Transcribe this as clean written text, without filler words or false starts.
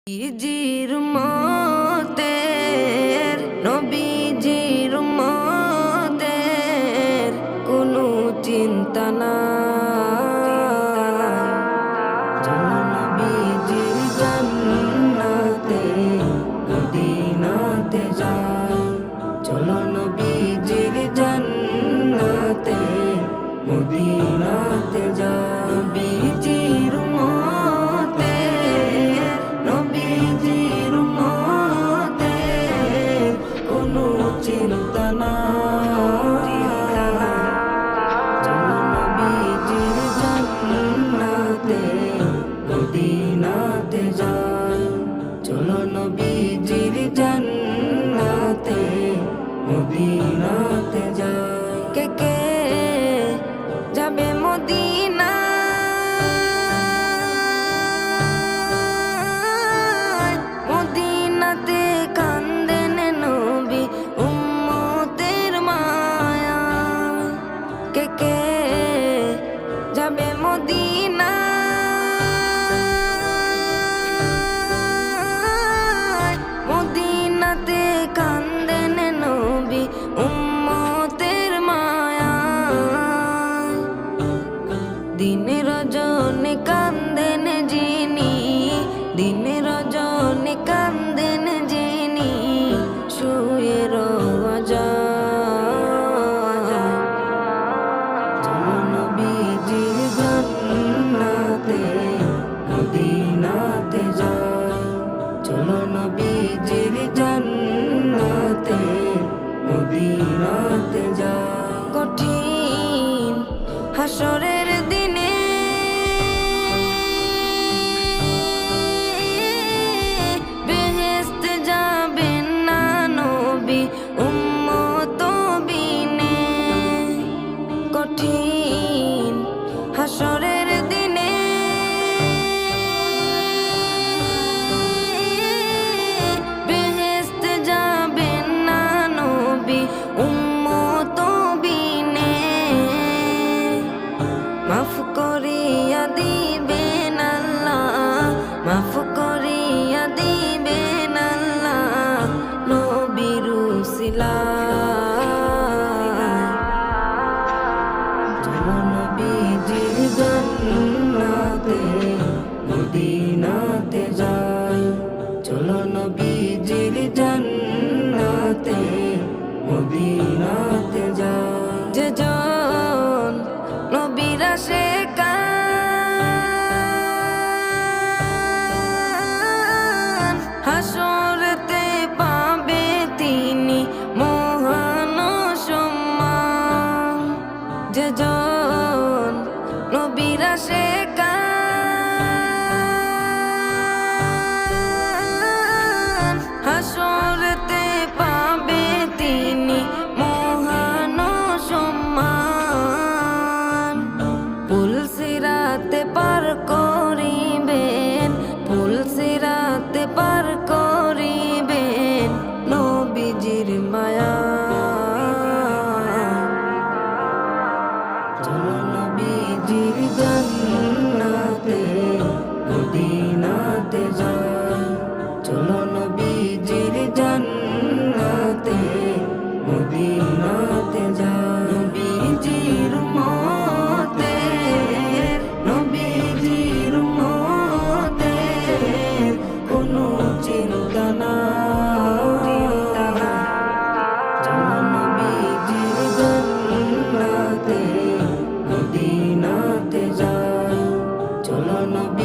নবীজির উম্মতের নবীজির উম্মতের কোনো চিন্তা নাই। চলো নবীজির জান্নাতে মদিনাতে যাই। চলো নবীজির জান্নাতে মদিনাতে যাই। নবীজির চিন্তা নাই। চলো নবীজির জান্নাতে মদিনাতে যাই। চলো নবীজির জান্নাতে মদিনাতে যাই। কে কে যাবে মদিনা? মদিনাতে কান্দেন নবী উম্মতের মায়া। কে কে যাবে মদিনা? মদিনাতে কান্দেন নবী উম্মতের মায়া। দিনে রজনী কান্দেন যিনি, দিনে রজনী কান্দেন যিনি শুয়ে রওয়া যায়। চলো নবীজির জান্নাতে মদিনাতে যাই। চলো নবীজির জান্নাতে মদিনাতে যাই। কঠিন হাসরের দিনে বেহেশতে যাবেন না নবী উম্মত বিনে। কঠিন হাসরের দিনে বেহেশতে যাবেন না নবী উম্মত বিনে। মাফ করিয়া দিবেন আল্লাহ, মাফ করিয়া দিবেন আল্লাহ নবীর উসিলায়। চলো নবীজির জান্নাতে মদিনাতে যাই। চলো নবীজির জান্নাতে মদিনাতে যাই। যে জন নবীর আশিকান হাসরেতে পাবে তিনি মহান সম্মান। যে জন নবীর আশিকান হাসরেতে পাবে তিনি মহান সম্মান। পুলসিরাতে পার করিবেন, পুলসিরাতে পার করিবেন নবীজির মায়া। চলো নবীজির জান্নাতে মদিনাতে যাই। চলো নবীজির জান্নাতে মদিনাতে যাই। নবীজির উম্মতের নবীজির উম্মতের কোনো চিন্তা নাই। চলো নবীজির জান্নাতে মদিনাতে যাই। চলো নবী